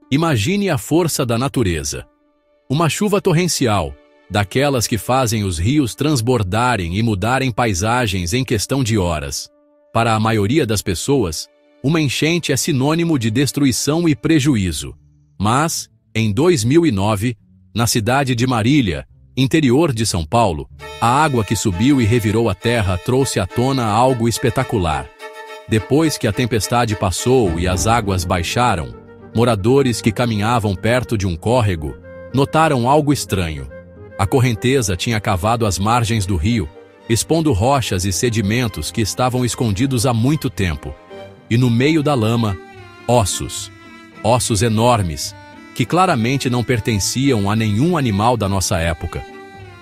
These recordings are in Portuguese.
Imagine a força da natureza. Uma chuva torrencial, daquelas que fazem os rios transbordarem e mudarem paisagens em questão de horas. Para a maioria das pessoas, uma enchente é sinônimo de destruição e prejuízo. Mas, em 2009, na cidade de Marília, interior de São Paulo, a água que subiu e revirou a terra trouxe à tona algo espetacular. Depois que a tempestade passou e as águas baixaram, moradores que caminhavam perto de um córrego notaram algo estranho. A correnteza tinha cavado as margens do rio, expondo rochas e sedimentos que estavam escondidos há muito tempo. E no meio da lama, ossos. Ossos enormes, que claramente não pertenciam a nenhum animal da nossa época.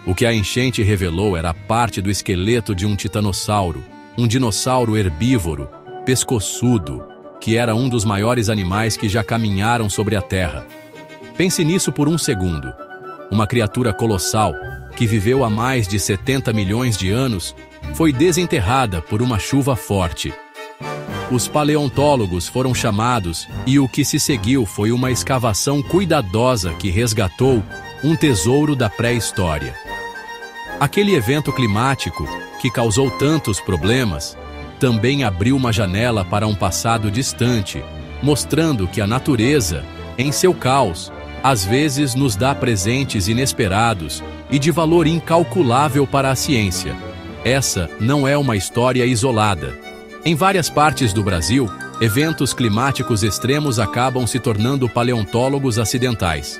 O que a enchente revelou era parte do esqueleto de um titanossauro, um dinossauro herbívoro, pescoçudo, que era um dos maiores animais que já caminharam sobre a Terra. Pense nisso por um segundo. Uma criatura colossal, que viveu há mais de 70 milhões de anos, foi desenterrada por uma chuva forte. Os paleontólogos foram chamados e o que se seguiu foi uma escavação cuidadosa que resgatou um tesouro da pré-história. Aquele evento climático, que causou tantos problemas, também abriu uma janela para um passado distante, mostrando que a natureza, em seu caos, às vezes nos dá presentes inesperados e de valor incalculável para a ciência. Essa não é uma história isolada. Em várias partes do Brasil, eventos climáticos extremos acabam se tornando paleontólogos acidentais.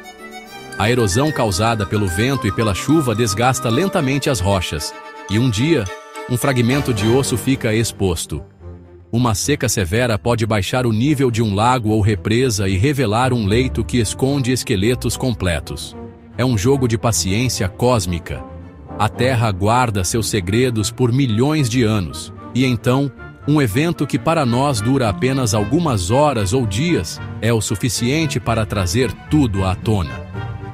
A erosão causada pelo vento e pela chuva desgasta lentamente as rochas, e um dia, um fragmento de osso fica exposto. Uma seca severa pode baixar o nível de um lago ou represa e revelar um leito que esconde esqueletos completos. É um jogo de paciência cósmica. A Terra guarda seus segredos por milhões de anos, e então, um evento que para nós dura apenas algumas horas ou dias é o suficiente para trazer tudo à tona.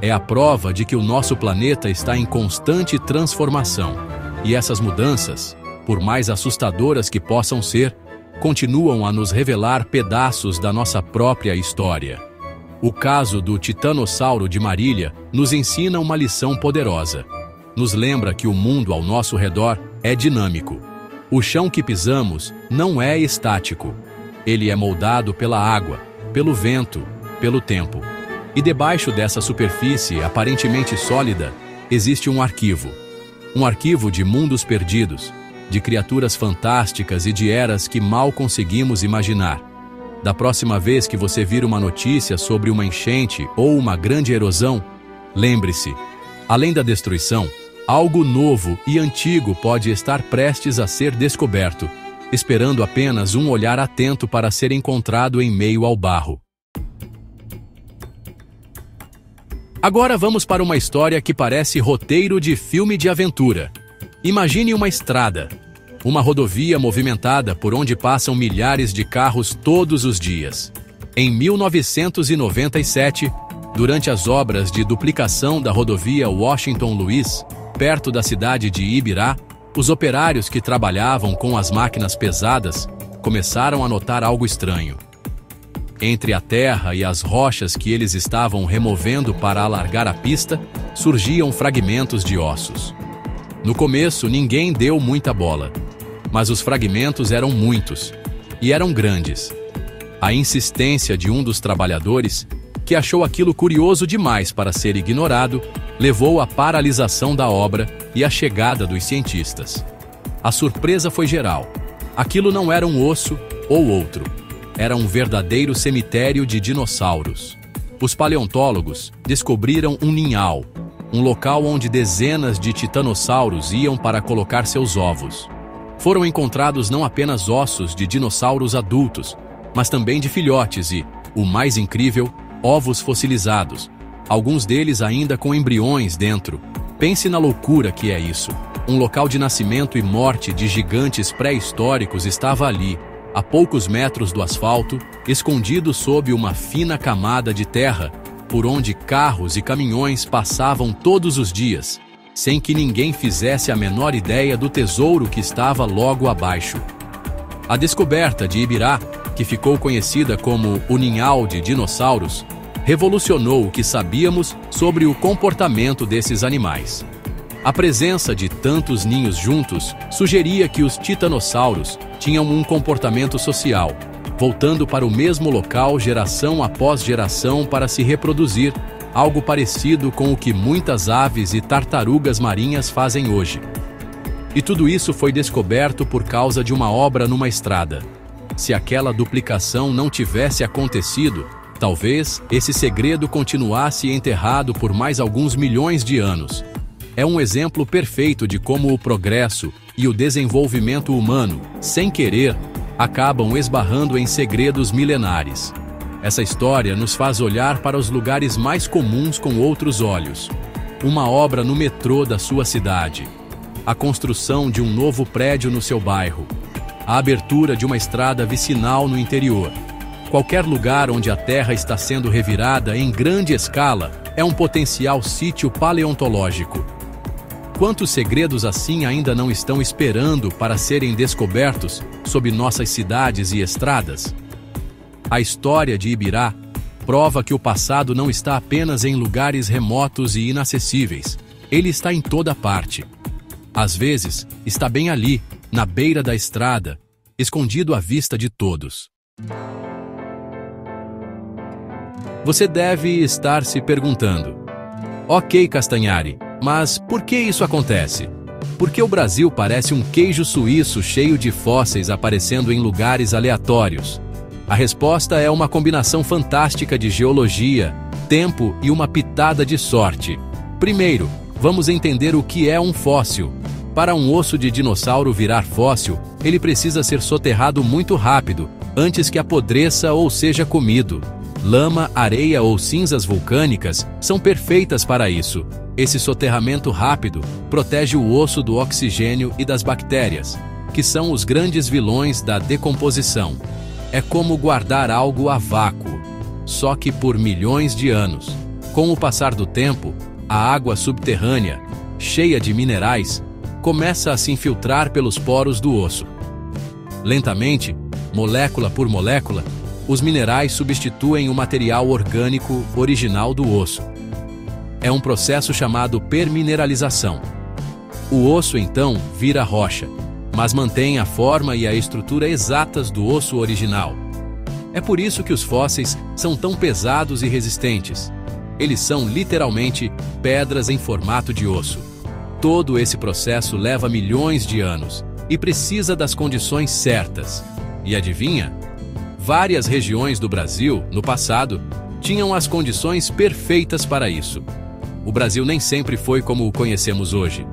É a prova de que o nosso planeta está em constante transformação. E essas mudanças, por mais assustadoras que possam ser, continuam a nos revelar pedaços da nossa própria história. O caso do Titanossauro de Marília nos ensina uma lição poderosa. Nos lembra que o mundo ao nosso redor é dinâmico. O chão que pisamos não é estático. Ele é moldado pela água, pelo vento, pelo tempo. E debaixo dessa superfície aparentemente sólida, existe um arquivo. Um arquivo de mundos perdidos, de criaturas fantásticas e de eras que mal conseguimos imaginar. Da próxima vez que você vir uma notícia sobre uma enchente ou uma grande erosão, lembre-se, além da destruição, algo novo e antigo pode estar prestes a ser descoberto, esperando apenas um olhar atento para ser encontrado em meio ao barro. Agora vamos para uma história que parece roteiro de filme de aventura. Imagine uma estrada, uma rodovia movimentada por onde passam milhares de carros todos os dias. Em 1997, durante as obras de duplicação da rodovia Washington Luiz, perto da cidade de Ibirá, os operários que trabalhavam com as máquinas pesadas começaram a notar algo estranho. Entre a terra e as rochas que eles estavam removendo para alargar a pista, surgiam fragmentos de ossos. No começo, ninguém deu muita bola, mas os fragmentos eram muitos e eram grandes. A insistência de um dos trabalhadores, que achou aquilo curioso demais para ser ignorado, levou à paralisação da obra e à chegada dos cientistas. A surpresa foi geral. Aquilo não era um osso ou outro. Era um verdadeiro cemitério de dinossauros. Os paleontólogos descobriram um ninhal, um local onde dezenas de titanossauros iam para colocar seus ovos. Foram encontrados não apenas ossos de dinossauros adultos, mas também de filhotes e, o mais incrível, ovos fossilizados, alguns deles ainda com embriões dentro. Pense na loucura que é isso. Um local de nascimento e morte de gigantes pré-históricos estava ali, a poucos metros do asfalto, escondido sob uma fina camada de terra, por onde carros e caminhões passavam todos os dias, sem que ninguém fizesse a menor ideia do tesouro que estava logo abaixo. A descoberta de Ibirá, que ficou conhecida como o Ninhal de Dinossauros, revolucionou o que sabíamos sobre o comportamento desses animais. A presença de tantos ninhos juntos sugeria que os titanossauros tinham um comportamento social, voltando para o mesmo local geração após geração para se reproduzir, algo parecido com o que muitas aves e tartarugas marinhas fazem hoje. E tudo isso foi descoberto por causa de uma obra numa estrada. Se aquela duplicação não tivesse acontecido, talvez esse segredo continuasse enterrado por mais alguns milhões de anos. É um exemplo perfeito de como o progresso e o desenvolvimento humano, sem querer, acabam esbarrando em segredos milenares. Essa história nos faz olhar para os lugares mais comuns com outros olhos. Uma obra no metrô da sua cidade, a construção de um novo prédio no seu bairro, a abertura de uma estrada vicinal no interior. Qualquer lugar onde a terra está sendo revirada em grande escala é um potencial sítio paleontológico. Quantos segredos assim ainda não estão esperando para serem descobertos sob nossas cidades e estradas? A história de Ibirá prova que o passado não está apenas em lugares remotos e inacessíveis. Ele está em toda parte. Às vezes, está bem ali, na beira da estrada, escondido à vista de todos. Você deve estar se perguntando: ok, Castanhari, mas por que isso acontece? Por que o Brasil parece um queijo suíço cheio de fósseis aparecendo em lugares aleatórios? A resposta é uma combinação fantástica de geologia, tempo e uma pitada de sorte. Primeiro, vamos entender o que é um fóssil. Para um osso de dinossauro virar fóssil, ele precisa ser soterrado muito rápido, antes que apodreça ou seja comido. Lama, areia ou cinzas vulcânicas são perfeitas para isso. Esse soterramento rápido protege o osso do oxigênio e das bactérias, que são os grandes vilões da decomposição. É como guardar algo a vácuo, só que por milhões de anos. Com o passar do tempo, a água subterrânea, cheia de minerais, começa a se infiltrar pelos poros do osso. Lentamente, molécula por molécula, os minerais substituem o material orgânico original do osso. É um processo chamado permineralização. O osso, então, vira rocha, mas mantém a forma e a estrutura exatas do osso original. É por isso que os fósseis são tão pesados e resistentes. Eles são, literalmente, pedras em formato de osso. Todo esse processo leva milhões de anos e precisa das condições certas. E adivinha? Várias regiões do Brasil, no passado, tinham as condições perfeitas para isso. O Brasil nem sempre foi como o conhecemos hoje.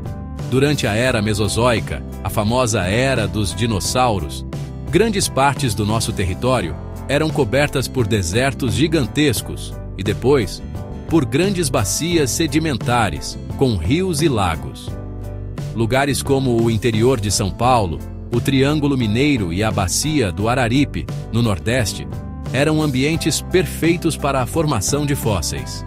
Durante a Era Mesozoica, a famosa Era dos Dinossauros, grandes partes do nosso território eram cobertas por desertos gigantescos e depois por grandes bacias sedimentares, com rios e lagos. Lugares como o interior de São Paulo, o Triângulo Mineiro e a Bacia do Araripe, no Nordeste, eram ambientes perfeitos para a formação de fósseis.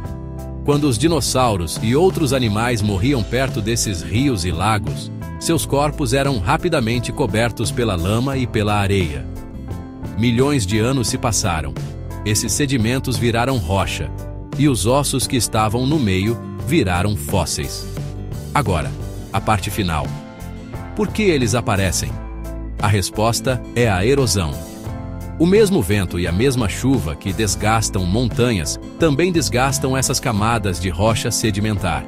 Quando os dinossauros e outros animais morriam perto desses rios e lagos, seus corpos eram rapidamente cobertos pela lama e pela areia. Milhões de anos se passaram. Esses sedimentos viraram rocha, e os ossos que estavam no meio viraram fósseis. Agora, a parte final. Por que eles aparecem? A resposta é a erosão. O mesmo vento e a mesma chuva que desgastam montanhas também desgastam essas camadas de rocha sedimentar.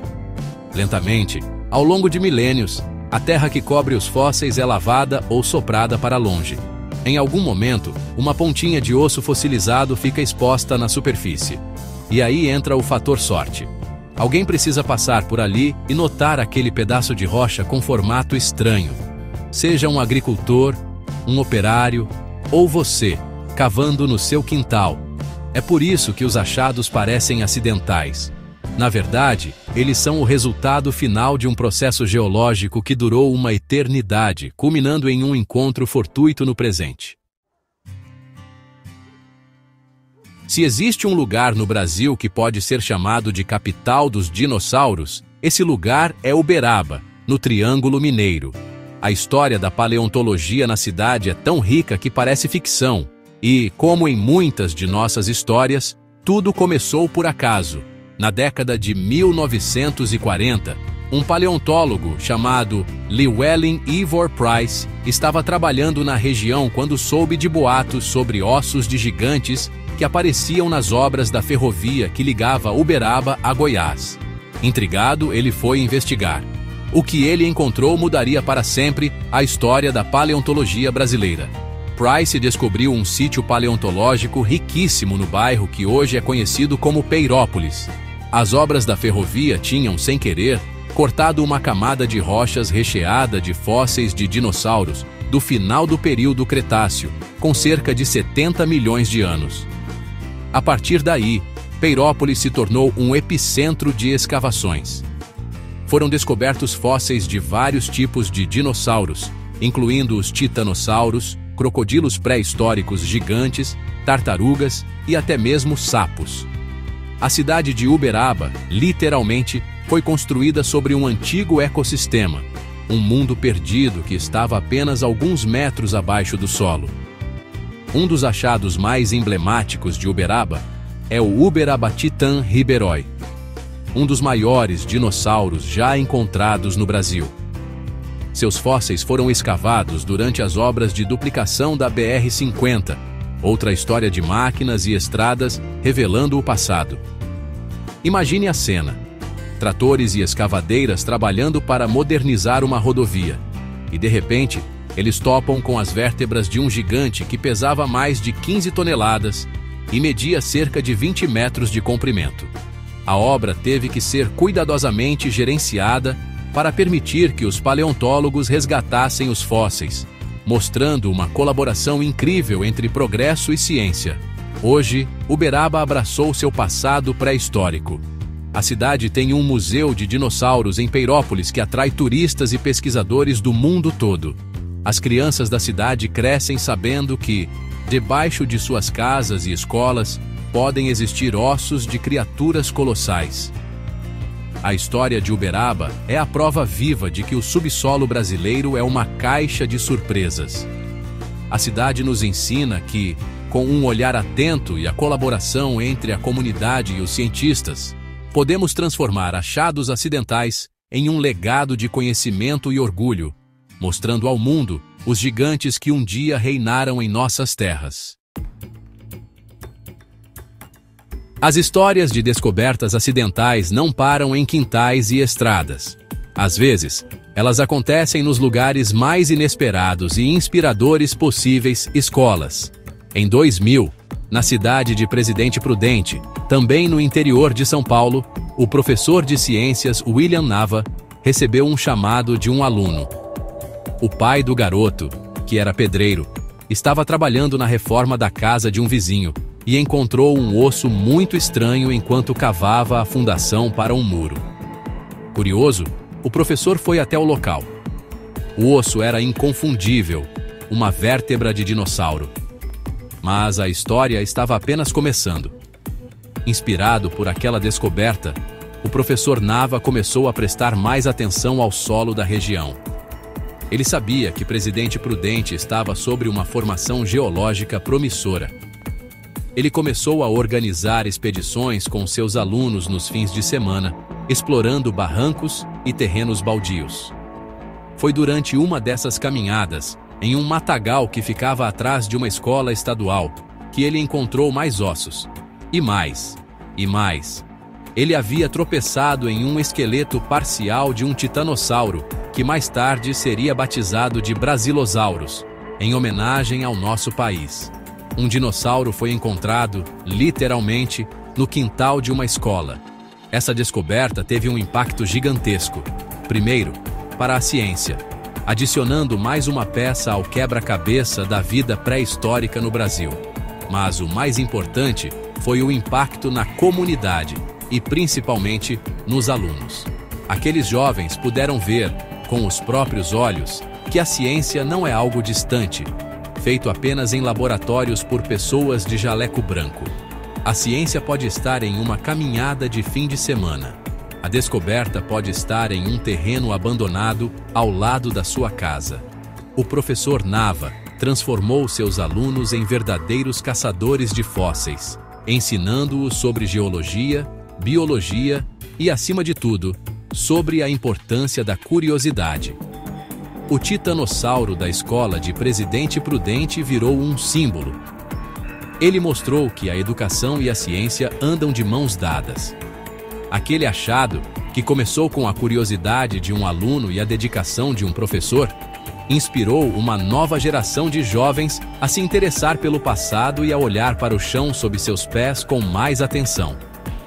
Lentamente, ao longo de milênios, a terra que cobre os fósseis é lavada ou soprada para longe. Em algum momento, uma pontinha de osso fossilizado fica exposta na superfície. E aí entra o fator sorte. Alguém precisa passar por ali e notar aquele pedaço de rocha com formato estranho. Seja um agricultor, um operário ou você, cavando no seu quintal. É por isso que os achados parecem acidentais. Na verdade, eles são o resultado final de um processo geológico que durou uma eternidade, culminando em um encontro fortuito no presente. Se existe um lugar no Brasil que pode ser chamado de capital dos dinossauros, esse lugar é Uberaba, no Triângulo Mineiro. A história da paleontologia na cidade é tão rica que parece ficção, e, como em muitas de nossas histórias, Tudo começou por acaso. Na década de 1940, um paleontólogo chamado Llewellyn Ivor Price estava trabalhando na região quando soube de boatos sobre ossos de gigantes que apareciam nas obras da ferrovia que ligava Uberaba a Goiás. Intrigado, ele foi investigar. O que ele encontrou mudaria para sempre a história da paleontologia brasileira. Price descobriu um sítio paleontológico riquíssimo no bairro que hoje é conhecido como Peirópolis. As obras da ferrovia tinham, sem querer, cortado uma camada de rochas recheada de fósseis de dinossauros do final do período Cretáceo, com cerca de 70 milhões de anos. A partir daí, Peirópolis se tornou um epicentro de escavações. Foram descobertos fósseis de vários tipos de dinossauros, incluindo os titanossauros, crocodilos pré-históricos gigantes, tartarugas e até mesmo sapos. A cidade de Uberaba, literalmente, foi construída sobre um antigo ecossistema, um mundo perdido que estava apenas alguns metros abaixo do solo. Um dos achados mais emblemáticos de Uberaba é o Uberabatitan ribeiroi, um dos maiores dinossauros já encontrados no Brasil. Seus fósseis foram escavados durante as obras de duplicação da BR-50, outra história de máquinas e estradas revelando o passado. Imagine a cena: tratores e escavadeiras trabalhando para modernizar uma rodovia. E de repente, eles topam com as vértebras de um gigante que pesava mais de 15 toneladas e media cerca de 20 metros de comprimento. A obra teve que ser cuidadosamente gerenciada para permitir que os paleontólogos resgatassem os fósseis, mostrando uma colaboração incrível entre progresso e ciência. Hoje, Uberaba abraçou seu passado pré-histórico. A cidade tem um museu de dinossauros em Peirópolis que atrai turistas e pesquisadores do mundo todo. As crianças da cidade crescem sabendo que, debaixo de suas casas e escolas, podem existir ossos de criaturas colossais. A história de Uberaba é a prova viva de que o subsolo brasileiro é uma caixa de surpresas. A cidade nos ensina que, com um olhar atento e a colaboração entre a comunidade e os cientistas, podemos transformar achados acidentais em um legado de conhecimento e orgulho, mostrando ao mundo os gigantes que um dia reinaram em nossas terras. As histórias de descobertas acidentais não param em quintais e estradas. Às vezes, elas acontecem nos lugares mais inesperados e inspiradores possíveis: escolas. Em 2000, na cidade de Presidente Prudente, também no interior de São Paulo, o professor de ciências William Nava recebeu um chamado de um aluno. O pai do garoto, que era pedreiro, estava trabalhando na reforma da casa de um vizinho e encontrou um osso muito estranho enquanto cavava a fundação para um muro. Curioso, o professor foi até o local. O osso era inconfundível, uma vértebra de dinossauro. Mas a história estava apenas começando. Inspirado por aquela descoberta, o professor Nava começou a prestar mais atenção ao solo da região. Ele sabia que Presidente Prudente estava sobre uma formação geológica promissora. Ele começou a organizar expedições com seus alunos nos fins de semana, explorando barrancos e terrenos baldios. Foi durante uma dessas caminhadas, em um matagal que ficava atrás de uma escola estadual, que ele encontrou mais ossos. E mais. E mais. Ele havia tropeçado em um esqueleto parcial de um titanossauro, que mais tarde seria batizado de Brasilosaurus, em homenagem ao nosso país. Um dinossauro foi encontrado, literalmente, no quintal de uma escola. Essa descoberta teve um impacto gigantesco. Primeiro, para a ciência, adicionando mais uma peça ao quebra-cabeça da vida pré-histórica no Brasil. Mas o mais importante foi o impacto na comunidade e principalmente nos alunos. Aqueles jovens puderam ver, com os próprios olhos, que a ciência não é algo distante, feito apenas em laboratórios por pessoas de jaleco branco. A ciência pode estar em uma caminhada de fim de semana. A descoberta pode estar em um terreno abandonado ao lado da sua casa. O professor Nava transformou seus alunos em verdadeiros caçadores de fósseis. ensinando-os sobre geologia, biologia e, acima de tudo, sobre a importância da curiosidade. O titanossauro da escola de Presidente Prudente virou um símbolo. Ele mostrou que a educação e a ciência andam de mãos dadas. Aquele achado, que começou com a curiosidade de um aluno e a dedicação de um professor, inspirou uma nova geração de jovens a se interessar pelo passado e a olhar para o chão sob seus pés com mais atenção.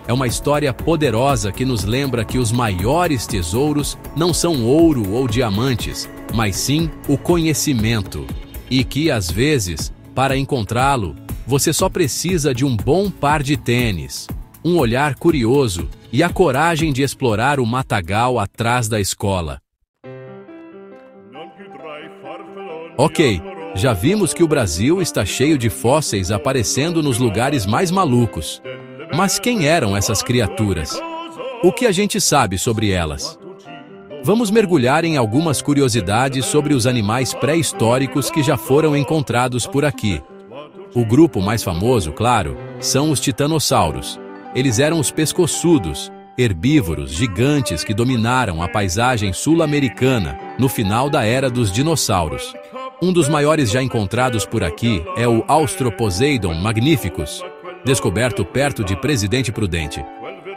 É uma história poderosa que nos lembra que os maiores tesouros não são ouro ou diamantes, mas sim o conhecimento. E que, às vezes, para encontrá-lo, você só precisa de um bom par de tênis, um olhar curioso e a coragem de explorar o matagal atrás da escola. Ok, já vimos que o Brasil está cheio de fósseis aparecendo nos lugares mais malucos. Mas quem eram essas criaturas? O que a gente sabe sobre elas? Vamos mergulhar em algumas curiosidades sobre os animais pré-históricos que já foram encontrados por aqui. O grupo mais famoso, claro, são os titanossauros. Eles eram os pescoçudos, herbívoros gigantes que dominaram a paisagem sul-americana no final da era dos dinossauros. Um dos maiores já encontrados por aqui é o Australoposeidon magnificus, descoberto perto de Presidente Prudente.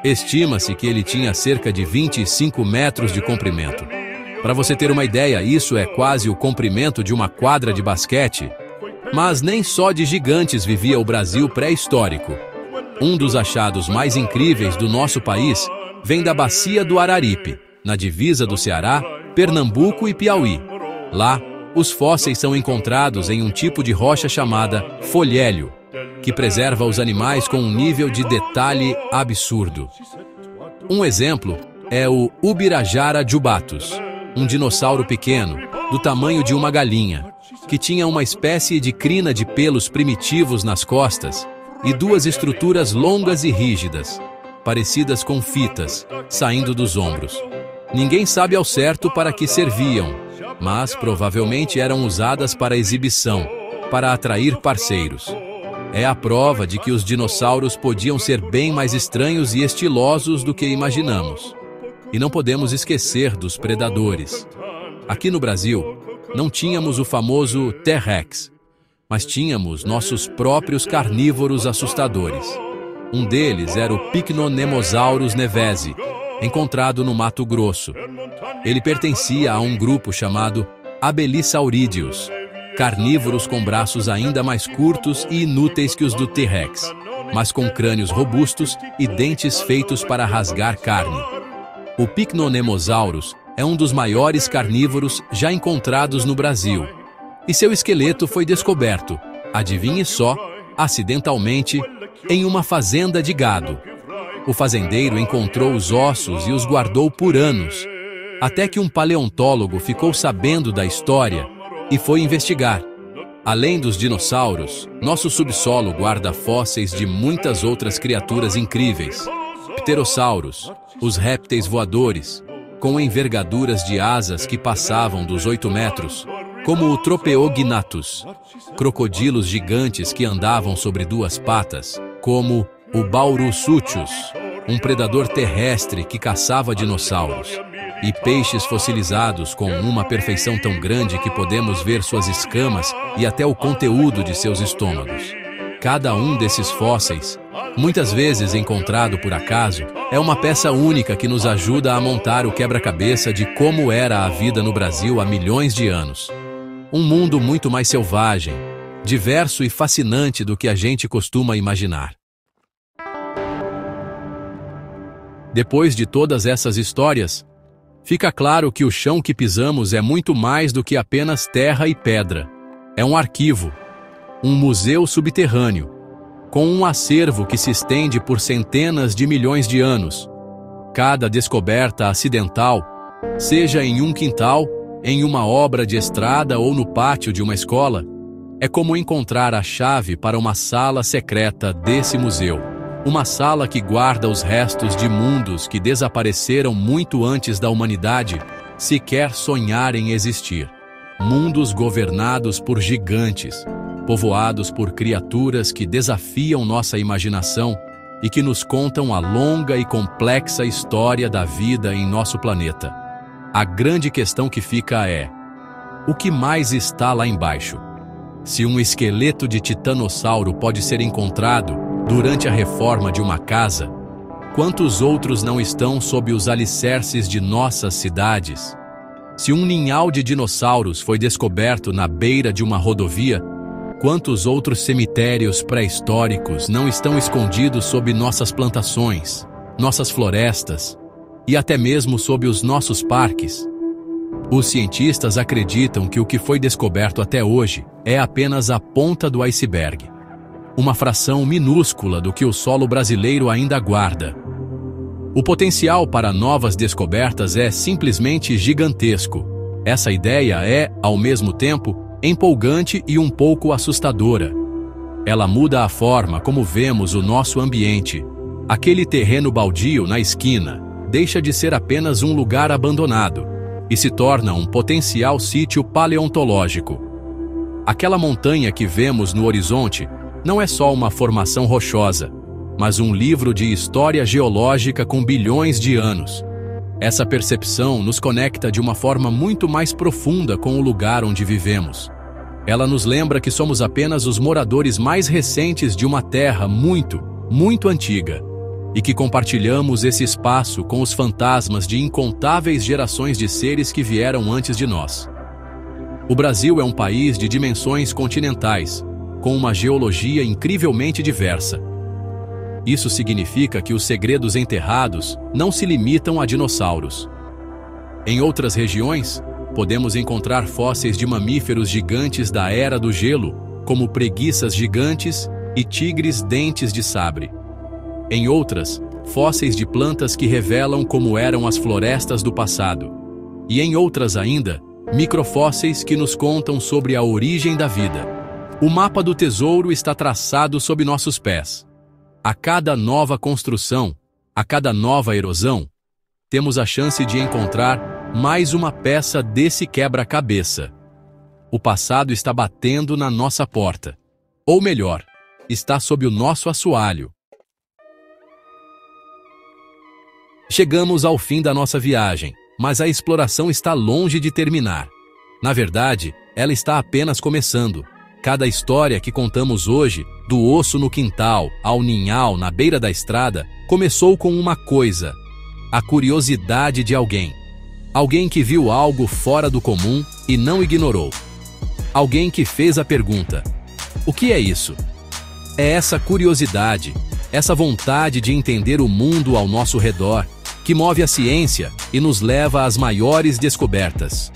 Estima-se que ele tinha cerca de 25 metros de comprimento. Para você ter uma ideia, isso é quase o comprimento de uma quadra de basquete. Mas nem só de gigantes vivia o Brasil pré-histórico. Um dos achados mais incríveis do nosso país vem da Bacia do Araripe, na divisa do Ceará, Pernambuco e Piauí. Lá, os fósseis são encontrados em um tipo de rocha chamada folhélio, que preserva os animais com um nível de detalhe absurdo. Um exemplo é o Ubirajara jubatus, um dinossauro pequeno, do tamanho de uma galinha, que tinha uma espécie de crina de pelos primitivos nas costas e duas estruturas longas e rígidas, parecidas com fitas, saindo dos ombros. Ninguém sabe ao certo para que serviam, mas provavelmente eram usadas para exibição, para atrair parceiros. É a prova de que os dinossauros podiam ser bem mais estranhos e estilosos do que imaginamos. E não podemos esquecer dos predadores. Aqui no Brasil, não tínhamos o famoso T-Rex, mas tínhamos nossos próprios carnívoros assustadores. Um deles era o Pycnonemosaurus nevesi, encontrado no Mato Grosso. Ele pertencia a um grupo chamado Abelisaurideus, carnívoros com braços ainda mais curtos e inúteis que os do T-Rex, mas com crânios robustos e dentes feitos para rasgar carne. O Pycnonemosaurus é um dos maiores carnívoros já encontrados no Brasil, e seu esqueleto foi descoberto, adivinhe só, acidentalmente, em uma fazenda de gado. O fazendeiro encontrou os ossos e os guardou por anos, até que um paleontólogo ficou sabendo da história e foi investigar. Além dos dinossauros, nosso subsolo guarda fósseis de muitas outras criaturas incríveis. Pterossauros, os répteis voadores, com envergaduras de asas que passavam dos 8 metros, como o Tropeognathus, crocodilos gigantes que andavam sobre 2 patas, como o Baurossuchus, um predador terrestre que caçava dinossauros, e peixes fossilizados com uma perfeição tão grande que podemos ver suas escamas e até o conteúdo de seus estômagos. Cada um desses fósseis, muitas vezes encontrado por acaso, é uma peça única que nos ajuda a montar o quebra-cabeça de como era a vida no Brasil há milhões de anos. Um mundo muito mais selvagem, diverso e fascinante do que a gente costuma imaginar. Depois de todas essas histórias, fica claro que o chão que pisamos é muito mais do que apenas terra e pedra. É um arquivo, um museu subterrâneo, com um acervo que se estende por centenas de milhões de anos. Cada descoberta acidental, seja em um quintal, em uma obra de estrada ou no pátio de uma escola, é como encontrar a chave para uma sala secreta desse museu. Uma sala que guarda os restos de mundos que desapareceram muito antes da humanidade sequer sonhar em existir. Mundos governados por gigantes, povoados por criaturas que desafiam nossa imaginação e que nos contam a longa e complexa história da vida em nosso planeta. A grande questão que fica é: o que mais está lá embaixo? Se um esqueleto de titanossauro pode ser encontrado durante a reforma de uma casa, quantos outros não estão sob os alicerces de nossas cidades? Se um ninhal de dinossauros foi descoberto na beira de uma rodovia, quantos outros cemitérios pré-históricos não estão escondidos sob nossas plantações, nossas florestas e até mesmo sob os nossos parques? Os cientistas acreditam que o que foi descoberto até hoje é apenas a ponta do iceberg, uma fração minúscula do que o solo brasileiro ainda guarda. O potencial para novas descobertas é simplesmente gigantesco. Essa ideia é, ao mesmo tempo, empolgante e um pouco assustadora. Ela muda a forma como vemos o nosso ambiente. Aquele terreno baldio na esquina deixa de ser apenas um lugar abandonado e se torna um potencial sítio paleontológico. Aquela montanha que vemos no horizonte não é só uma formação rochosa, mas um livro de história geológica com bilhões de anos. Essa percepção nos conecta de uma forma muito mais profunda com o lugar onde vivemos. Ela nos lembra que somos apenas os moradores mais recentes de uma terra muito, muito antiga, e que compartilhamos esse espaço com os fantasmas de incontáveis gerações de seres que vieram antes de nós. O Brasil é um país de dimensões continentais, com uma geologia incrivelmente diversa. Isso significa que os segredos enterrados não se limitam a dinossauros. Em outras regiões, podemos encontrar fósseis de mamíferos gigantes da Era do Gelo, como preguiças gigantes e tigres dentes de sabre. Em outras, fósseis de plantas que revelam como eram as florestas do passado. E em outras ainda, microfósseis que nos contam sobre a origem da vida. O mapa do tesouro está traçado sob nossos pés. A cada nova construção, a cada nova erosão, temos a chance de encontrar mais uma peça desse quebra-cabeça. O passado está batendo na nossa porta. Ou melhor, está sob o nosso assoalho. Chegamos ao fim da nossa viagem, mas a exploração está longe de terminar. Na verdade, ela está apenas começando. Cada história que contamos hoje, do osso no quintal ao ninhal na beira da estrada, começou com uma coisa: a curiosidade de alguém. Alguém que viu algo fora do comum e não ignorou. Alguém que fez a pergunta: o que é isso? É essa curiosidade, essa vontade de entender o mundo ao nosso redor, que move a ciência e nos leva às maiores descobertas.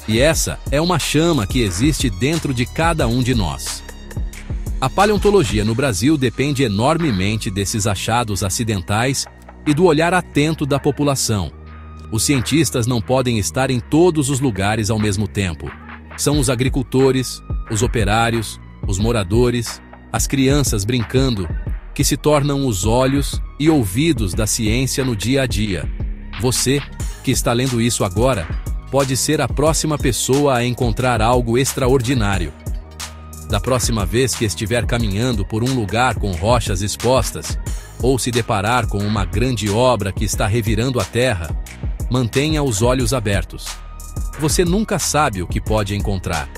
E essa é uma chama que existe dentro de cada um de nós. A paleontologia no Brasil depende enormemente desses achados acidentais e do olhar atento da população. Os cientistas não podem estar em todos os lugares ao mesmo tempo. São os agricultores, os operários, os moradores, as crianças brincando, que se tornam os olhos e ouvidos da ciência no dia a dia. Você, que está lendo isso agora, pode ser a próxima pessoa a encontrar algo extraordinário. Da próxima vez que estiver caminhando por um lugar com rochas expostas, ou se deparar com uma grande obra que está revirando a terra, mantenha os olhos abertos. Você nunca sabe o que pode encontrar.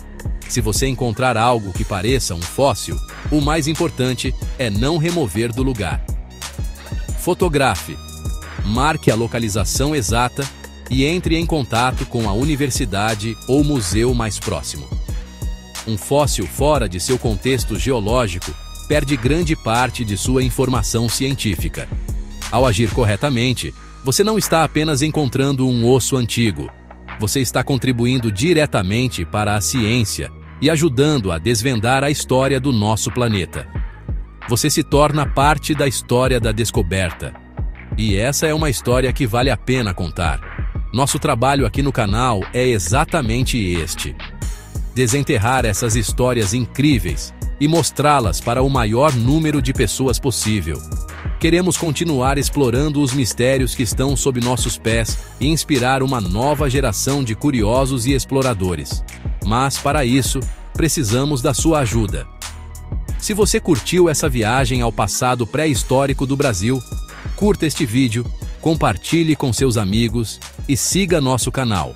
Se você encontrar algo que pareça um fóssil, o mais importante é não remover do lugar. Fotografe. Marque a localização exata e entre em contato com a universidade ou museu mais próximo. Um fóssil fora de seu contexto geológico perde grande parte de sua informação científica. Ao agir corretamente, você não está apenas encontrando um osso antigo. Você está contribuindo diretamente para a ciência e ajudando a desvendar a história do nosso planeta. Você se torna parte da história da descoberta. E essa é uma história que vale a pena contar. Nosso trabalho aqui no canal é exatamente este: desenterrar essas histórias incríveis e mostrá-las para o maior número de pessoas possível. Queremos continuar explorando os mistérios que estão sob nossos pés e inspirar uma nova geração de curiosos e exploradores. Mas, para isso, precisamos da sua ajuda. Se você curtiu essa viagem ao passado pré-histórico do Brasil, curta este vídeo, compartilhe com seus amigos e siga nosso canal.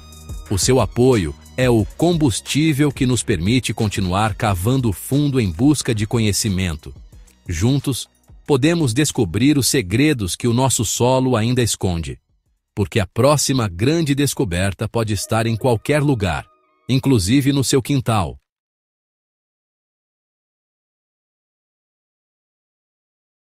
O seu apoio é o combustível que nos permite continuar cavando fundo em busca de conhecimento. Juntos, podemos descobrir os segredos que o nosso solo ainda esconde. Porque a próxima grande descoberta pode estar em qualquer lugar, inclusive no seu quintal.